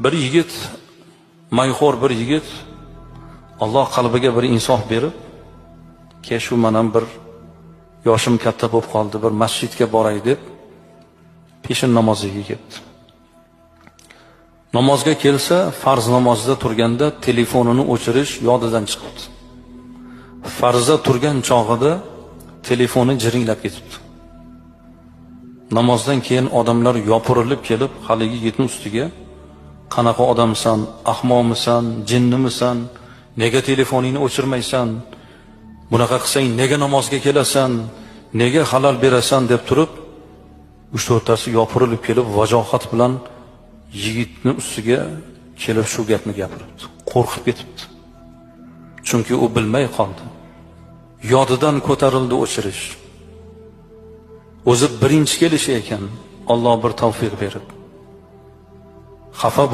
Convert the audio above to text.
Bir yigit, mayxo'r bir yigit Alloh qalbiga bir insof berib, shu menam bir yoshim katta bo'lib qoldi, bir masjidga boray deb peshin namoziga ketdi. Namozga kelsa, farz namozida turganda telefonini o'chirish yodidan chiqibdi. Farzda turgan chog'ida telefoni jiringlab ketibdi. Namozdan keyin odamlar yopirilib kelib, haligi yigitning ustiga qanaqa odamsan, ahmoqmisan, jinnimisan, nega telefoningni o'chirmaysan, bunaqa qilsang nega namozga kelasan, nega halol berasan deb turib, 3-4tasi yopirilib kelib vajohat bilan yigitning ustiga kelib shu gapni gapiribdi. Qo'rqib ketibdi. Chunki u bilmay qoldi. Yodidan ko'tarildi o'chirish. O'zi birinchi kelishi ekan, Alloh bir tavfiq berib. Xafa